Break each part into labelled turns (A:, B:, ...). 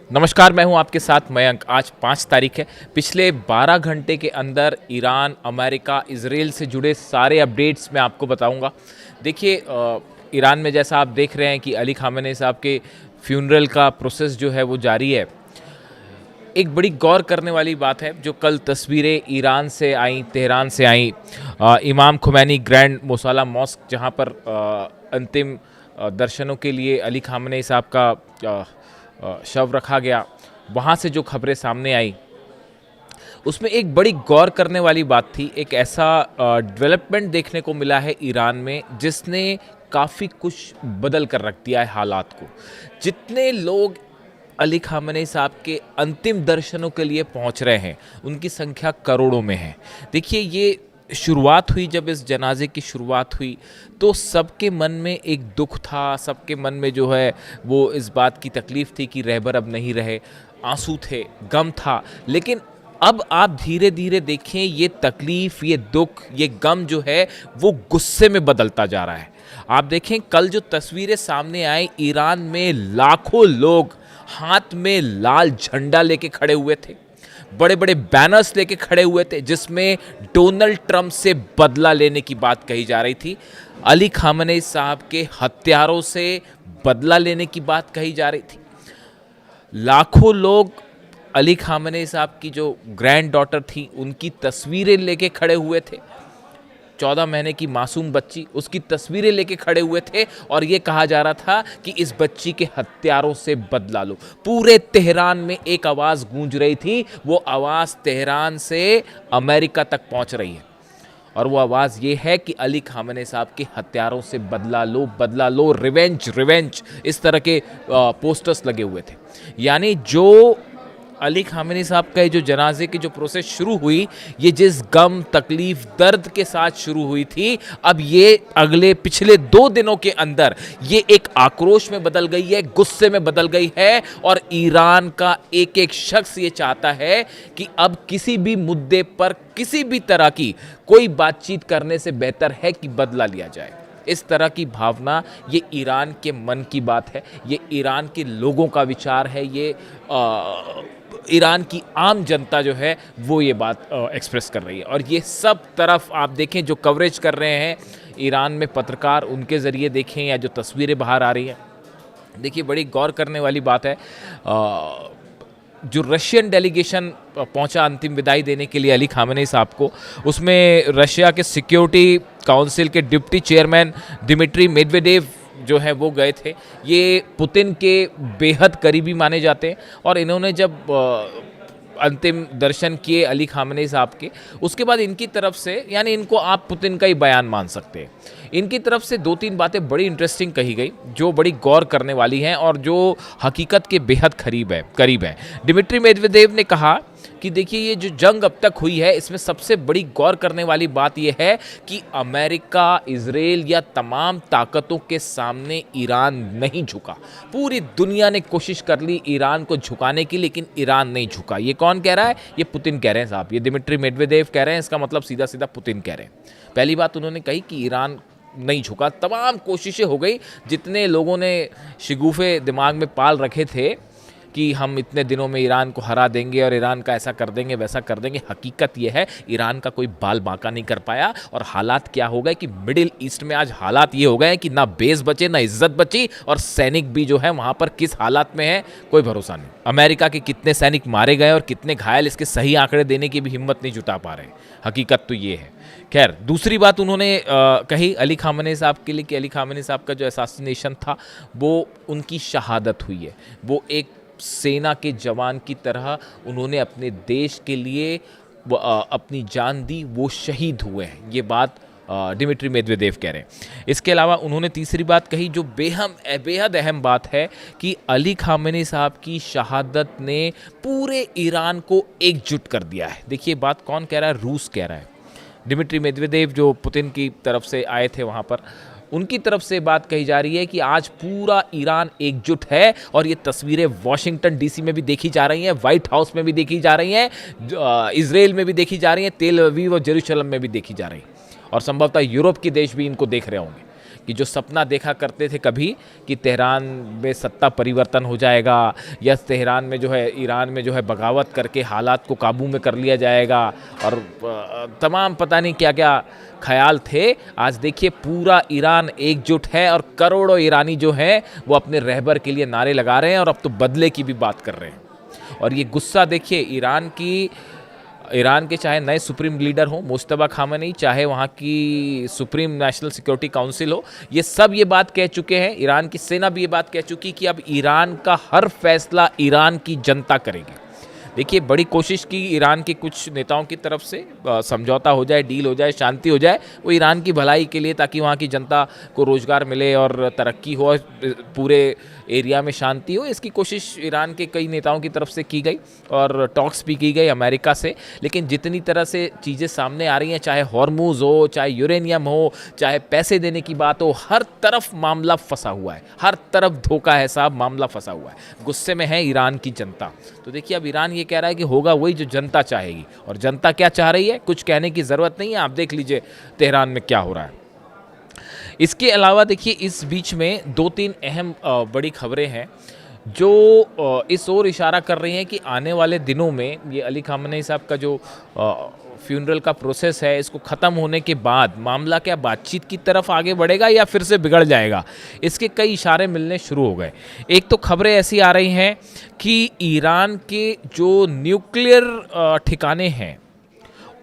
A: नमस्कार, मैं हूं आपके साथ मयंक। आज 5 तारीख है। पिछले 12 घंटे के अंदर ईरान, अमेरिका, इजराइल से जुड़े सारे अपडेट्स मैं आपको बताऊंगा। देखिए, ईरान में जैसा आप देख रहे हैं कि अली खामेनी साहब के फ्यूनरल का प्रोसेस जो है वो जारी है। एक बड़ी गौर करने वाली बात है, जो कल तस्वीरें ईरान से आई, तेहरान से आई, इमाम खुमैनी ग्रैंड मोसाला मॉस्क जहां पर अंतिम दर्शनों के लिए अली खामेनी साहब का शव रखा गया, वहाँ से जो खबरें सामने आई उसमें एक बड़ी गौर करने वाली बात थी। एक ऐसा डेवलपमेंट देखने को मिला है ईरान में जिसने काफ़ी कुछ बदल कर रख दिया है हालात को। जितने लोग अली खामेनी साहब के अंतिम दर्शनों के लिए पहुंच रहे हैं, उनकी संख्या करोड़ों में है। देखिए, ये शुरुआत हुई, जब इस जनाजे की शुरुआत हुई तो सबके मन में एक दुख था, सबके मन में जो है वो इस बात की तकलीफ़ थी कि रहबर अब नहीं रहे, आंसू थे, गम था। लेकिन अब आप धीरे धीरे देखें, ये तकलीफ़, ये दुख, ये गम जो है वो गुस्से में बदलता जा रहा है। आप देखें, कल जो तस्वीरें सामने आई, ईरान में लाखों लोग हाथ में लाल झंडा लेके खड़े हुए थे, बड़े बड़े बैनर्स लेके खड़े हुए थे जिसमें डोनाल्ड ट्रंप से बदला लेने की बात कही जा रही थी। अली खामेनी साहब के हत्यारों से बदला लेने की बात कही जा रही थी। लाखों लोग अली खामेनी साहब की जो ग्रैंड डॉटर थी उनकी तस्वीरें लेके खड़े हुए थे। 14 महीने की मासूम बच्ची, उसकी तस्वीरें लेके खड़े हुए थे और ये कहा जा रहा था कि इस बच्ची के हत्यारों से बदला लो। पूरे तेहरान में एक आवाज़ गूंज रही थी, वो आवाज़ तेहरान से अमेरिका तक पहुंच रही है और वो आवाज़ ये है कि अली खामेनी साहब के हत्यारों से बदला लो, बदला लो, रिवेंज रिवेंज, इस तरह के पोस्टर्स लगे हुए थे। यानी जो अली खामेनी साहब का जो जनाजे की जो प्रोसेस शुरू हुई, ये जिस गम, तकलीफ, दर्द के साथ शुरू हुई थी, अब ये अगले पिछले 2 दिनों के अंदर ये एक आक्रोश में बदल गई है, गुस्से में बदल गई है। और ईरान का एक एक शख्स ये चाहता है कि अब किसी भी मुद्दे पर, किसी भी तरह की कोई बातचीत करने से बेहतर है कि बदला लिया जाए। इस तरह की भावना, ये ईरान के मन की बात है, ये ईरान के लोगों का विचार है, ये ईरान की आम जनता जो है वो ये बात एक्सप्रेस कर रही है। और ये सब तरफ आप देखें, जो कवरेज कर रहे हैं ईरान में पत्रकार, उनके ज़रिए देखें या जो तस्वीरें बाहर आ रही हैं, देखिए बड़ी गौर करने वाली बात है। जो रशियन डेलीगेशन पहुंचा अंतिम विदाई देने के लिए अली खामेनी साहब को, उसमें रशिया के सिक्योरिटी काउंसिल के डिप्टी चेयरमैन दिमित्री मेदवेदेव जो है वो गए थे। ये पुतिन के बेहद करीबी माने जाते हैं और इन्होंने जब अंतिम दर्शन किए अली खामेनी साहब के, उसके बाद इनकी तरफ से, यानी इनको आप पुतिन का ही बयान मान सकते हैं, इनकी तरफ से 2-3 बातें बड़ी इंटरेस्टिंग कही गई जो बड़ी गौर करने वाली हैं और जो हकीकत के बेहद करीब है। दिमित्री मेदवेदेव ने कहा कि देखिए, ये जो जंग अब तक हुई है, इसमें सबसे बड़ी गौर करने वाली बात यह है कि अमेरिका, इजराइल या तमाम ताकतों के सामने ईरान नहीं झुका। पूरी दुनिया ने कोशिश कर ली ईरान को झुकाने की, लेकिन ईरान नहीं झुका। ये कौन कह रहा है? ये पुतिन कह रहे हैं साहब, ये दिमित्री मेदवेदेव कह रहे हैं। इसका मतलब सीधा सीधा पुतिन कह रहे हैं। पहली बात उन्होंने कही कि ईरान नहीं झुका। तमाम कोशिशें हो गई, जितने लोगों ने शिगुफे दिमाग में पाल रखे थे कि हम इतने दिनों में ईरान को हरा देंगे और ईरान का ऐसा कर देंगे, वैसा कर देंगे, हकीकत यह है ईरान का कोई बाल बांका नहीं कर पाया। और हालात क्या हो गए कि मिडिल ईस्ट में आज हालात ये हो गए हैं कि ना बेस बचे, ना इज्जत बची, और सैनिक भी जो है वहाँ पर किस हालात में है कोई भरोसा नहीं। अमेरिका के कितने सैनिक मारे गए और कितने घायल, इसके सही आंकड़े देने की भी हिम्मत नहीं जुटा पा रहे। हकीकत तो ये है। खैर, दूसरी बात उन्होंने कही अली खामेनी साहब के लिए कि अली खामेनी साहब का जो असैसिनेशन था वो उनकी शहादत हुई है। वो एक सेना के जवान की तरह उन्होंने अपने देश के लिए अपनी जान दी, वो शहीद हुए हैं। ये बात दिमित्री मेदवेदेव कह रहे हैं। इसके अलावा उन्होंने तीसरी बात कही जो बेहद अहम बात है कि अली खामेनी साहब की शहादत ने पूरे ईरान को एकजुट कर दिया है। देखिए, बात कौन कह रहा है? रूस कह रहा है। दिमित्री मेदवेदेव जो पुतिन की तरफ से आए थे वहाँ पर, उनकी तरफ से बात कही जा रही है कि आज पूरा ईरान एकजुट है। और ये तस्वीरें वॉशिंगटन डीसी में भी देखी जा रही हैं, व्हाइट हाउस में भी देखी जा रही हैं, इजराइल में भी देखी जा रही हैं, तेल अवीव और जेरूशलम में भी देखी जा रही हैं, और संभवतः यूरोप के देश भी इनको देख रहे होंगे कि जो सपना देखा करते थे कभी कि तेहरान में सत्ता परिवर्तन हो जाएगा या तेहरान में जो है ईरान में जो है बगावत करके हालात को काबू में कर लिया जाएगा और तमाम पता नहीं क्या क्या ख्याल थे, आज देखिए पूरा ईरान एकजुट है और करोड़ों ईरानी जो हैं वो अपने रहबर के लिए नारे लगा रहे हैं और अब तो बदले की भी बात कर रहे हैं। और ये गुस्सा देखिए ईरान के चाहे नए सुप्रीम लीडर हो मुश्तबा खामेनी, चाहे वहाँ की सुप्रीम नेशनल सिक्योरिटी काउंसिल हो, ये सब ये बात कह चुके हैं, ईरान की सेना भी ये बात कह चुकी कि अब ईरान का हर फैसला ईरान की जनता करेगी। देखिए बड़ी कोशिश की ईरान के कुछ नेताओं की तरफ से समझौता हो जाए, डील हो जाए, शांति हो जाए, वो ईरान की भलाई के लिए, ताकि वहाँ की जनता को रोज़गार मिले और तरक्की हो, पूरे एरिया में शांति हो, इसकी कोशिश ईरान के कई नेताओं की तरफ से की गई और टॉक्स भी की गई अमेरिका से। लेकिन जितनी तरह से चीज़ें सामने आ रही हैं, चाहे हॉर्मूज़ हो, चाहे यूरेनियम हो, चाहे पैसे देने की बात हो, हर तरफ मामला फंसा हुआ है, हर तरफ धोखा है साहब, मामला फंसा हुआ है। गुस्से में है ईरान की जनता। तो देखिए अब ईरान ये कह रहा है कि होगा वही जो जनता चाहेगी, और जनता क्या चाह रही है कुछ कहने की ज़रूरत नहीं है, आप देख लीजिए तेहरान में क्या हो रहा है। इसके अलावा देखिए इस बीच में 2-3 अहम बड़ी खबरें हैं जो इस ओर इशारा कर रही हैं कि आने वाले दिनों में ये अली खामेनी साहब का जो फ्यूनरल का प्रोसेस है, इसको ख़त्म होने के बाद मामला क्या बातचीत की तरफ आगे बढ़ेगा या फिर से बिगड़ जाएगा, इसके कई इशारे मिलने शुरू हो गए। एक तो खबरें ऐसी आ रही हैं कि ईरान के जो न्यूक्लियर ठिकाने हैं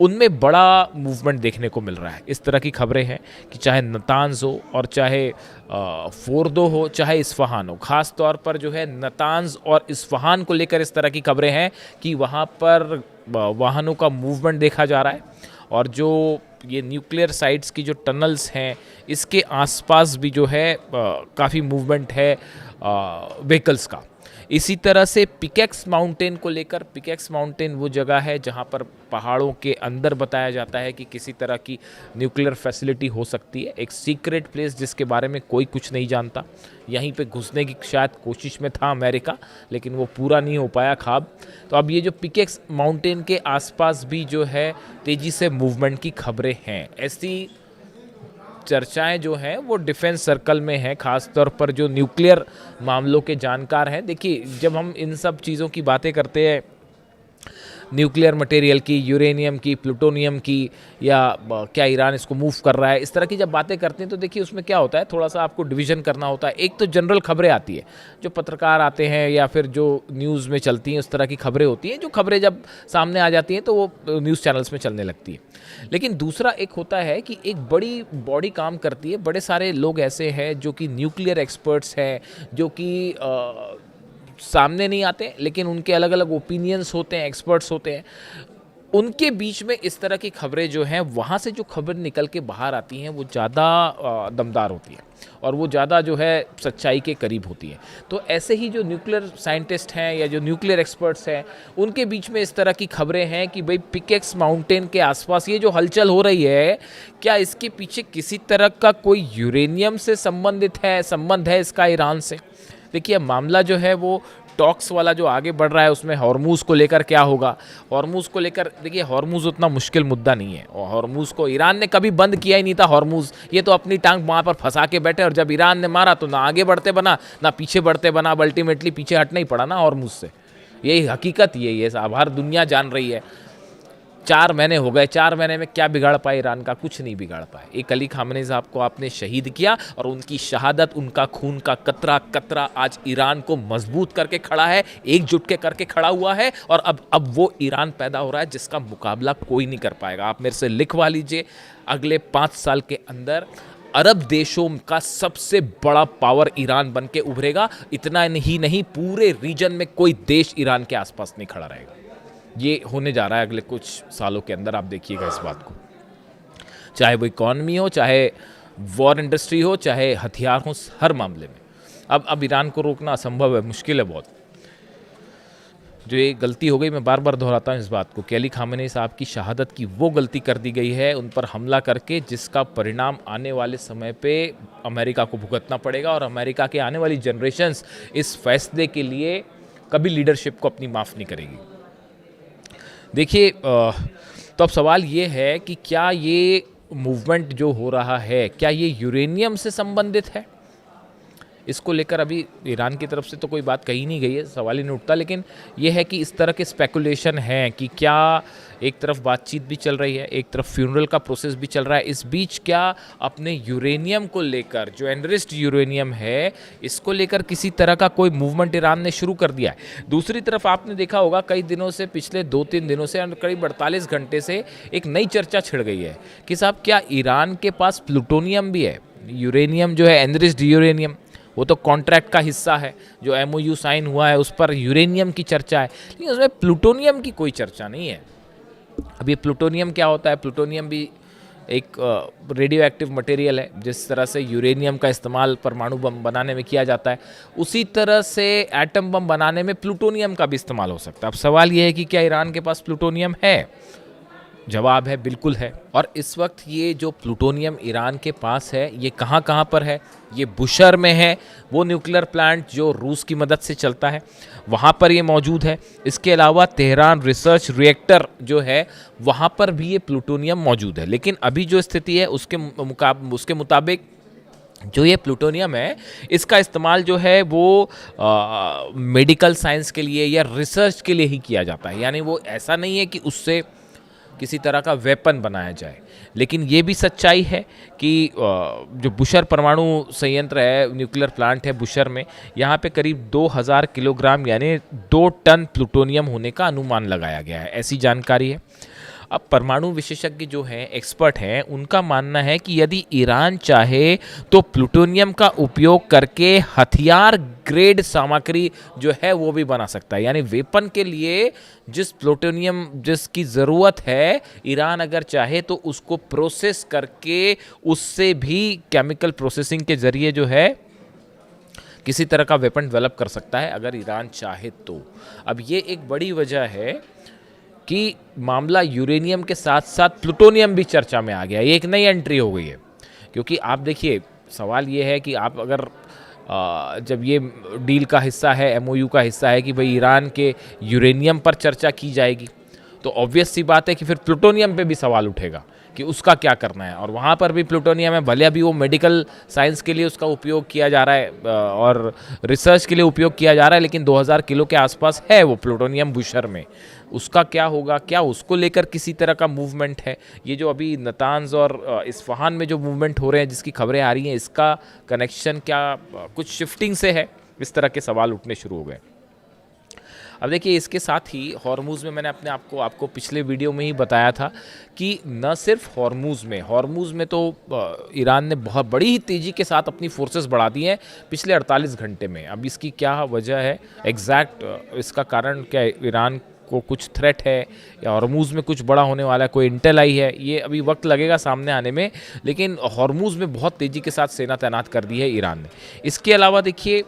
A: उनमें बड़ा मूवमेंट देखने को मिल रहा है। इस तरह की खबरें हैं कि चाहे नतांज हो और चाहे फोर्दो हो, चाहे इस्फहान हो, ख़ास तौर पर जो है नतांज और इस्फहान को लेकर इस तरह की खबरें हैं कि वहाँ पर वाहनों का मूवमेंट देखा जा रहा है और जो ये न्यूक्लियर साइट्स की जो टनल्स हैं इसके आसपास भी जो है काफ़ी मूवमेंट है व्हीकल्स का। इसी तरह से पिकेक्स माउंटेन को लेकर, पिकेक्स माउंटेन वो जगह है जहाँ पर पहाड़ों के अंदर बताया जाता है कि किसी तरह की न्यूक्लियर फैसिलिटी हो सकती है, एक सीक्रेट प्लेस जिसके बारे में कोई कुछ नहीं जानता। यहीं पे घुसने की शायद कोशिश में था अमेरिका, लेकिन वो पूरा नहीं हो पाया ख्वाब। तो अब ये जो पिकेक्स माउंटेन के आसपास भी जो है तेज़ी से मूवमेंट की खबरें हैं। ऐसी चर्चाएं जो हैं वो डिफेंस सर्कल में हैं, ख़ास तौर पर जो न्यूक्लियर मामलों के जानकार हैं। देखिए जब हम इन सब चीज़ों की बातें करते हैं, न्यूक्लियर मटेरियल की, यूरेनियम की, प्लूटोनियम की, या क्या ईरान इसको मूव कर रहा है, इस तरह की जब बातें करते हैं तो देखिए उसमें क्या होता है, थोड़ा सा आपको डिवीज़न करना होता है। एक तो जनरल खबरें आती है, जो पत्रकार आते हैं या फिर जो न्यूज़ में चलती हैं उस तरह की खबरें होती हैं, जो खबरें जब सामने आ जाती हैं तो वो न्यूज़ चैनल्स में चलने लगती है। लेकिन दूसरा एक होता है कि एक बड़ी बॉडी काम करती है, बड़े सारे लोग ऐसे हैं जो कि न्यूक्लियर एक्सपर्ट्स हैं, जो कि सामने नहीं आते लेकिन उनके अलग अलग ओपिनियंस होते हैं, एक्सपर्ट्स होते हैं, उनके बीच में इस तरह की खबरें जो हैं वहाँ से जो खबर निकल के बाहर आती हैं वो ज़्यादा दमदार होती हैं और वो ज़्यादा जो है सच्चाई के करीब होती है। तो ऐसे ही जो न्यूक्लियर साइंटिस्ट हैं या जो न्यूक्लियर एक्सपर्ट्स हैं उनके बीच में इस तरह की खबरें हैं कि भाई पिकेक्स माउंटेन के आसपास ये जो हलचल हो रही है, क्या इसके पीछे किसी तरह का कोई यूरेनियम से संबंध है इसका ईरान से। देखिए मामला जो है वो टॉक्स वाला जो आगे बढ़ रहा है उसमें हॉर्मूज़ को लेकर क्या होगा, हॉर्मूज़ को लेकर देखिए हॉर्मूज़ उतना मुश्किल मुद्दा नहीं है और हॉर्मूज़ को ईरान ने कभी बंद किया ही नहीं था। हॉर्मूज़ ये तो अपनी टांग वहाँ पर फंसा के बैठे और जब ईरान ने मारा तो ना आगे बढ़ते बना ना पीछे बढ़ते बना, अब अल्टीमेटली पीछे हटना ही पड़ा ना हॉर्मूज़ से। यही हकीकत यही है साहब, हर दुनिया जान रही है। 4 महीने हो गए, 4 महीने में क्या बिगाड़ पाए ईरान का, कुछ नहीं बिगाड़ पाए। एक अली खामेनी साहब को आपने शहीद किया और उनकी शहादत, उनका खून का कतरा कतरा आज ईरान को मजबूत करके खड़ा है, एकजुट के करके खड़ा हुआ है और अब वो ईरान पैदा हो रहा है जिसका मुकाबला कोई नहीं कर पाएगा। आप मेरे से लिखवा लीजिए, अगले 5 साल के अंदर अरब देशों का सबसे बड़ा पावर ईरान बन के उभरेगा। इतना ही नहीं, पूरे रीजन में कोई देश ईरान के आसपास नहीं खड़ा रहेगा। ये होने जा रहा है अगले कुछ सालों के अंदर, आप देखिएगा इस बात को। चाहे वो इकॉनमी हो, चाहे वॉर इंडस्ट्री हो, चाहे हथियार हो, हर मामले में अब ईरान को रोकना असंभव है, मुश्किल है बहुत। जो ये गलती हो गई, मैं बार बार दोहराता हूँ इस बात को कि अली खामेनी साहब की शहादत की वो गलती कर दी गई है, उन पर हमला करके, जिसका परिणाम आने वाले समय पे अमेरिका को भुगतना पड़ेगा और अमेरिका के आने वाली जनरेशन्स इस फैसले के लिए कभी लीडरशिप को अपनी माफ़ नहीं करेगी। देखिए तो अब सवाल ये है कि क्या ये मूवमेंट जो हो रहा है, क्या ये यूरेनियम से संबंधित है? इसको लेकर अभी ईरान की तरफ से तो कोई बात कही नहीं गई है, सवाल ही नहीं उठता, लेकिन ये है कि इस तरह के स्पेकुलेशन हैं कि क्या एक तरफ बातचीत भी चल रही है, एक तरफ फ्यूनरल का प्रोसेस भी चल रहा है, इस बीच क्या अपने यूरेनियम को लेकर, जो एनरिच्ड यूरेनियम है, इसको लेकर किसी तरह का कोई मूवमेंट ईरान ने शुरू कर दिया है। दूसरी तरफ आपने देखा होगा कई दिनों से, पिछले 2-3 दिनों से, करीब 48 घंटे से एक नई चर्चा छिड़ गई है कि साहब क्या ईरान के पास प्लूटोनियम भी है? यूरेनियम जो है, एनरिच्ड यूरेनियम, वो तो कॉन्ट्रैक्ट का हिस्सा है, जो MOU साइन हुआ है उस पर यूरेनियम की चर्चा है, लेकिन उसमें प्लूटोनियम की कोई चर्चा नहीं है। अब ये प्लूटोनियम क्या होता है? प्लूटोनियम भी एक रेडियो एक्टिव मटेरियल है। जिस तरह से यूरेनियम का इस्तेमाल परमाणु बम बनाने में किया जाता है, उसी तरह से एटम बम बनाने में प्लूटोनियम का भी इस्तेमाल हो सकता है। अब सवाल ये है कि क्या ईरान के पास प्लूटोनियम है? जवाब है बिल्कुल है। और इस वक्त ये जो प्लूटोनियम ईरान के पास है, ये कहाँ कहाँ पर है? ये बुशर में है, वो न्यूक्लियर प्लांट जो रूस की मदद से चलता है, वहाँ पर ये मौजूद है। इसके अलावा तेहरान रिसर्च रिएक्टर जो है, वहाँ पर भी ये प्लूटोनियम मौजूद है। लेकिन अभी जो स्थिति है उसके मुताबिक जो ये प्लूटोनियम है, इसका इस्तेमाल जो है वो मेडिकल साइंस के लिए या रिसर्च के लिए ही किया जाता है। यानी वो ऐसा नहीं है कि उससे किसी तरह का वेपन बनाया जाए। लेकिन ये भी सच्चाई है कि जो बुशर परमाणु संयंत्र है, न्यूक्लियर प्लांट है बुशर में, यहाँ पे करीब 2000 किलोग्राम यानी 2 टन प्लूटोनियम होने का अनुमान लगाया गया है, ऐसी जानकारी है। अब परमाणु विशेषज्ञ जो हैं, एक्सपर्ट हैं, उनका मानना है कि यदि ईरान चाहे तो प्लूटोनियम का उपयोग करके हथियार ग्रेड सामग्री जो है वो भी बना सकता है। यानी वेपन के लिए जिस प्लूटोनियम जिसकी ज़रूरत है, ईरान अगर चाहे तो उसको प्रोसेस करके उससे भी केमिकल प्रोसेसिंग के ज़रिए जो है किसी तरह का वेपन डेवलप कर सकता है, अगर ईरान चाहे तो। अब ये एक बड़ी वजह है कि मामला यूरेनियम के साथ साथ प्लूटोनियम भी चर्चा में आ गया। ये एक नई एंट्री हो गई है, क्योंकि आप देखिए, सवाल ये है कि आप अगर जब ये डील का हिस्सा है, MOU का हिस्सा है कि भाई ईरान के यूरेनियम पर चर्चा की जाएगी, तो ऑब्वियस सी बात है कि फिर प्लूटोनियम पे भी सवाल उठेगा कि उसका क्या करना है। और वहाँ पर भी प्लूटोनियम है, भले अभी वो मेडिकल साइंस के लिए उसका उपयोग किया जा रहा है और रिसर्च के लिए उपयोग किया जा रहा है, लेकिन 2000 किलो के आसपास है वो प्लूटोनियम बुशर में। उसका क्या होगा? क्या उसको लेकर किसी तरह का मूवमेंट है? ये जो अभी नतांज और इस्फहान में जो मूवमेंट हो रहे हैं, जिसकी खबरें आ रही हैं, इसका कनेक्शन क्या कुछ शिफ्टिंग से है? इस तरह के सवाल उठने शुरू हो गए। अब देखिए, इसके साथ ही हॉर्मूज़ में मैंने आपको पिछले वीडियो में ही बताया था कि न सिर्फ हॉर्मूज़ में तो ईरान ने बहुत बड़ी ही तेज़ी के साथ अपनी फोर्सेस बढ़ा दी हैं पिछले 48 घंटे में। अब इसकी क्या वजह है एग्जैक्ट, इसका कारण क्या है? ईरान को कुछ थ्रेट है या हॉर्मूज़ में कुछ बड़ा होने वाला है, कोई इंटेल आई है, ये अभी वक्त लगेगा सामने आने में। लेकिन हॉर्मूज़ में बहुत तेज़ी के साथ सेना तैनात कर दी है ईरान ने। इसके अलावा देखिए,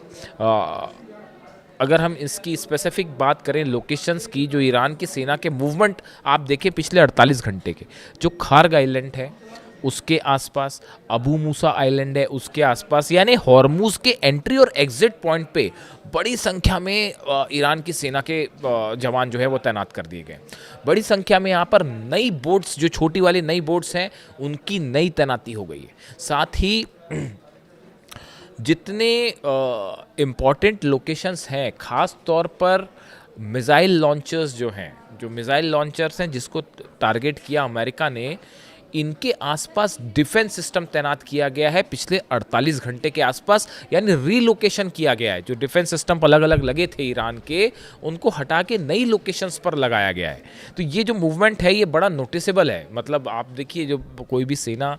A: अगर हम इसकी स्पेसिफिक बात करें लोकेशंस की, जो ईरान की सेना के मूवमेंट आप देखें पिछले 48 घंटे के, जो खार्ग आइलैंड है उसके आसपास, अबू मूसा आइलैंड है उसके आसपास, यानी हॉर्मूज़ के एंट्री और एग्जिट पॉइंट पे बड़ी संख्या में ईरान की सेना के जवान जो है वो तैनात कर दिए गए। बड़ी संख्या में यहाँ पर नई बोट्स, जो छोटी वाली नई बोट्स हैं, उनकी नई तैनाती हो गई है। साथ ही जितने इम्पॉर्टेंट लोकेशंस हैं, ख़ास तौर पर मिज़ाइल लॉन्चर्स जो मिज़ाइल लॉन्चर्स हैं जिसको टारगेट किया अमेरिका ने, इनके आसपास डिफेंस सिस्टम तैनात किया गया है पिछले 48 घंटे के आसपास। यानी रीलोकेशन किया गया है, जो डिफेंस सिस्टम अलग अलग लगे थे ईरान के, उनको हटा के नई लोकेशंस पर लगाया गया है। तो ये जो मूवमेंट है ये बड़ा नोटिसेबल है। मतलब आप देखिए, जो कोई भी सेना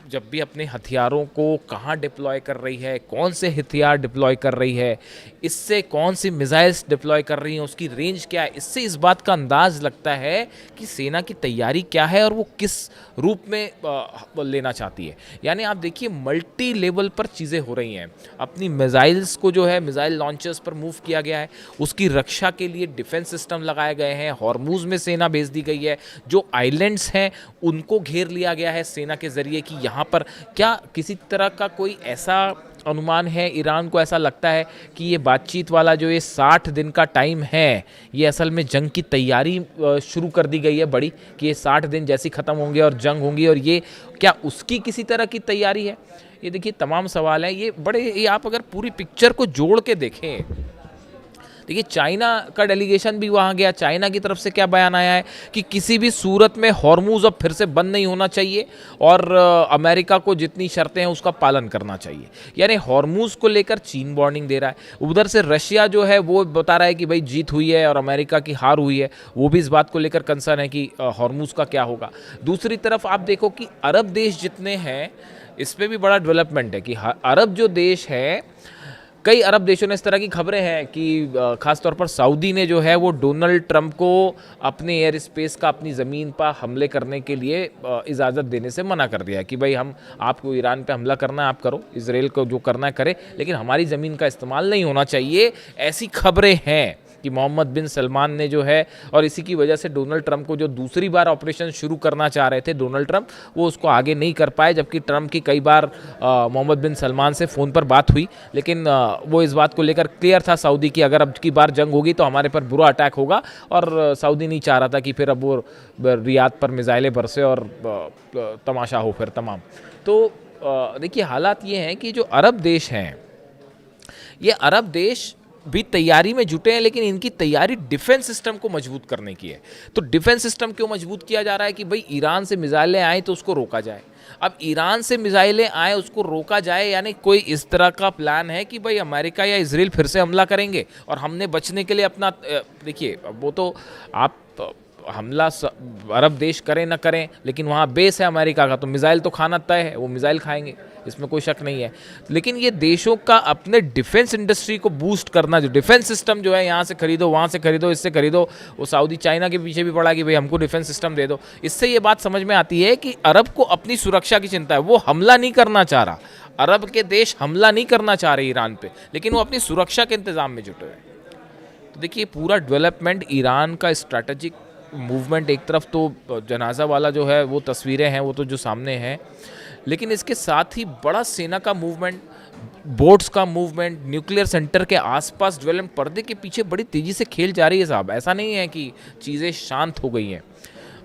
A: जब भी अपने हथियारों को कहाँ डिप्लॉय कर रही है, कौन से हथियार डिप्लॉय कर रही है, इससे कौन सी मिसाइल्स डिप्लॉय कर रही हैं, उसकी रेंज क्या है, इससे इस बात का अंदाज़ लगता है कि सेना की तैयारी क्या है और वो किस रूप में लेना चाहती है। यानी आप देखिए, मल्टी लेवल पर चीज़ें हो रही हैं। अपनी मिसाइल्स को जो है मिसाइल लॉन्चर्स पर मूव किया गया है, उसकी रक्षा के लिए डिफेंस सिस्टम लगाए गए हैं, हॉर्मूज़ में सेना भेज दी गई है, जो आइलैंड्स हैं उनको घेर लिया गया है सेना के ज़रिए कि यहाँ पर क्या किसी तरह का कोई ऐसा अनुमान है, ईरान को ऐसा लगता है कि ये बातचीत वाला जो ये 60 दिन का टाइम है, ये असल में जंग की तैयारी शुरू कर दी गई है बड़ी, कि ये 60 दिन जैसे ख़त्म होंगे और जंग होंगी, और ये क्या उसकी किसी तरह की तैयारी है? ये देखिए तमाम सवाल हैं, ये आप अगर पूरी पिक्चर को जोड़ के देखें, देखिए चाइना का डेलीगेशन भी वहाँ गया, चाइना की तरफ से क्या बयान आया है कि किसी भी सूरत में हॉर्मूज अब फिर से बंद नहीं होना चाहिए और अमेरिका को जितनी शर्तें हैं उसका पालन करना चाहिए। यानी हॉर्मूज को लेकर चीन वार्निंग दे रहा है, उधर से रशिया जो है वो बता रहा है कि भाई जीत हुई है और अमेरिका की हार हुई है, वो भी इस बात को लेकर कंसर्न है कि हॉर्मूज का क्या होगा। दूसरी तरफ आप देखो कि अरब देश जितने हैं इस पर भी बड़ा डेवलपमेंट है कि अरब जो देश है, कई अरब देशों ने इस तरह की खबरें हैं कि खासतौर पर सऊदी ने जो है वो डोनाल्ड ट्रंप को अपने एयर स्पेस का अपनी ज़मीन पर हमले करने के लिए इजाज़त देने से मना कर दिया है कि भाई हम आपको ईरान पे हमला करना है आप करो, इसराइल को जो करना है करे, लेकिन हमारी ज़मीन का इस्तेमाल नहीं होना चाहिए। ऐसी खबरें हैं कि मोहम्मद बिन सलमान ने जो है, और इसी की वजह से डोनाल्ड ट्रंप को जो दूसरी बार ऑपरेशन शुरू करना चाह रहे थे डोनाल्ड ट्रंप, वो उसको आगे नहीं कर पाए, जबकि ट्रंप की कई बार मोहम्मद बिन सलमान से फ़ोन पर बात हुई, लेकिन वो इस बात को लेकर क्लियर था सऊदी की अगर अब की बार जंग होगी तो हमारे पर बुरा अटैक होगा, और सऊदी नहीं चाह रहा था कि फिर अब वो रियाद पर मिसाइलें बरसे और तमाशा हो फिर तमाम। तो देखिए हालात ये हैं कि जो अरब देश हैं, ये अरब देश भी तैयारी में जुटे हैं, लेकिन इनकी तैयारी डिफेंस सिस्टम को मजबूत करने की है। तो डिफेंस सिस्टम क्यों मजबूत किया जा रहा है कि भाई ईरान से मिसाइलें आए तो उसको रोका जाए। अब ईरान से मिसाइलें आए उसको रोका जाए, यानी कोई इस तरह का प्लान है कि भाई अमेरिका या इजराइल फिर से हमला करेंगे और हमने बचने के लिए अपना, देखिए वो तो आप हमला अरब देश करें ना करें, लेकिन वहाँ बेस है अमेरिका का, तो मिसाइल तो खाना तय है, वो मिसाइल खाएंगे, इसमें कोई शक नहीं है। लेकिन ये देशों का अपने डिफेंस इंडस्ट्री को बूस्ट करना, जो डिफेंस सिस्टम जो है यहाँ से खरीदो, वहाँ से खरीदो, इससे खरीदो, वो सऊदी चाइना के पीछे भी पड़ा कि भाई हमको डिफेंस सिस्टम दे दो। इससे ये बात समझ में आती है कि अरब को अपनी सुरक्षा की चिंता है, वो हमला नहीं करना चाह रहा, अरब के देश हमला नहीं करना चाह रहे ईरान पे, लेकिन वो अपनी सुरक्षा के इंतजाम में जुटे हैं। तो देखिए पूरा डेवलपमेंट ईरान का स्ट्रैटेजिक मूवमेंट, एक तरफ तो जनाजा वाला जो है वो तस्वीरें हैं वो तो जो सामने हैं, लेकिन इसके साथ ही बड़ा सेना का मूवमेंट, बोट्स का मूवमेंट, न्यूक्लियर सेंटर के आसपास डेवलपमेंट, पर्दे के पीछे बड़ी तेज़ी से खेल जा रही है साहब। ऐसा नहीं है कि चीज़ें शांत हो गई हैं।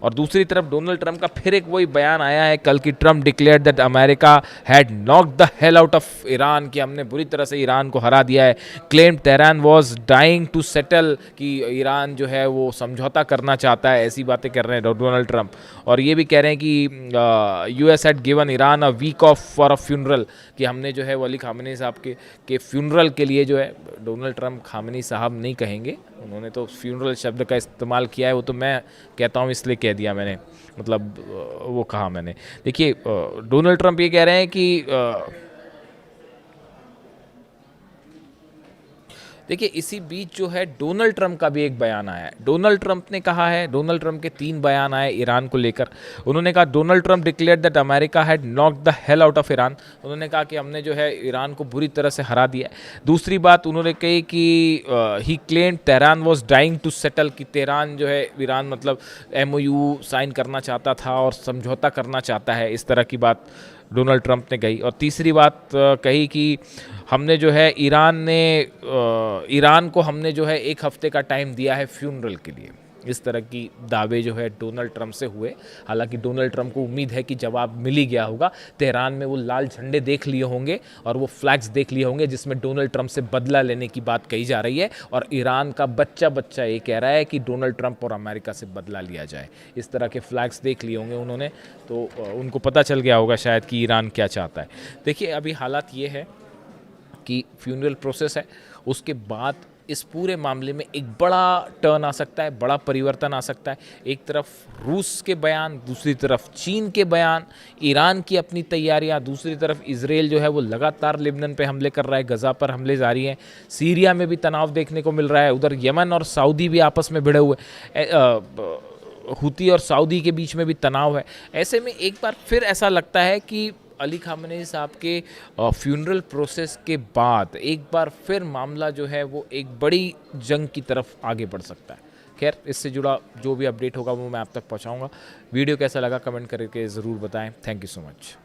A: और दूसरी तरफ डोनाल्ड ट्रंप का फिर एक वही बयान आया है कल की, Trump declare that America had knocked the hell out of Iran, कि हमने बुरी तरह से ईरान को हरा दिया है। Claim Tehran was dying to settle, कि ईरान जो है वो समझौता करना चाहता है, ऐसी बातें कर रहे हैं डोनाल्ड ट्रंप। और ये भी कह रहे हैं कि US had given Iran a week off for a funeral, कि हमने जो है वो अली खामेनी साहब के फ्यूनरल के लिए जो है, डोनाल्ड ट्रंप खामेनी साहब नहीं कहेंगे, उन्होंने तो फ्यूनरल शब्द का इस्तेमाल किया है, वो तो मैं कहता हूँ इसलिए कह दिया मैंने, मतलब वो कहा मैंने। देखिए डोनाल्ड ट्रंप ये कह रहे हैं कि देखिए इसी बीच जो है डोनाल्ड ट्रंप का भी एक बयान आया है। डोनाल्ड ट्रंप ने कहा है, डोनाल्ड ट्रंप के 3 बयान आए ईरान को लेकर। उन्होंने कहा Donald Trump declared that America had knocked the hell out of Iran, उन्होंने कहा कि हमने जो है ईरान को बुरी तरह से हरा दिया है। दूसरी बात उन्होंने कही कि he claimed Tehran was dying to settle, कि तेहरान जो है ईरान मतलब MOU साइन करना चाहता था और समझौता करना चाहता है, इस तरह की बात डोनाल्ड ट्रंप ने कही। और तीसरी बात कही कि हमने जो है ईरान को हमने जो है 1 हफ्ते का टाइम दिया है फ्यूनरल के लिए। इस तरह की दावे जो है डोनाल्ड ट्रंप से हुए। हालांकि डोनाल्ड ट्रंप को उम्मीद है कि जवाब मिल ही गया होगा, तेहरान में वो लाल झंडे देख लिए होंगे और वो फ्लैग्स देख लिए होंगे जिसमें डोनाल्ड ट्रंप से बदला लेने की बात कही जा रही है, और ईरान का बच्चा ये कह रहा है कि डोनाल्ड ट्रंप और अमेरिका से बदला लिया जाए। इस तरह के फ्लैग्स देख लिए होंगे उन्होंने, तो उनको पता चल गया होगा शायद कि ईरान क्या चाहता है। देखिए अभी हालात ये है कि फ्यूनरल प्रोसेस है, उसके बाद इस पूरे मामले में एक बड़ा टर्न आ सकता है, बड़ा परिवर्तन आ सकता है। एक तरफ रूस के बयान, दूसरी तरफ चीन के बयान, ईरान की अपनी तैयारियां, दूसरी तरफ इजराइल जो है वो लगातार लिबनन पे हमले कर रहा है, गजा पर हमले जारी हैं, सीरिया में भी तनाव देखने को मिल रहा है, उधर यमन और सऊदी भी आपस में भिड़े हुए, हुती और सऊदी के बीच में भी तनाव है। ऐसे में एक बार फिर ऐसा लगता है कि अली खामेनी साहब के फ्यूनरल प्रोसेस के बाद एक बार फिर मामला जो है वो एक बड़ी जंग की तरफ आगे बढ़ सकता है। खैर इससे जुड़ा जो भी अपडेट होगा वो मैं आप तक पहुंचाऊंगा। वीडियो कैसा लगा कमेंट करके ज़रूर बताएं। Thank you so much.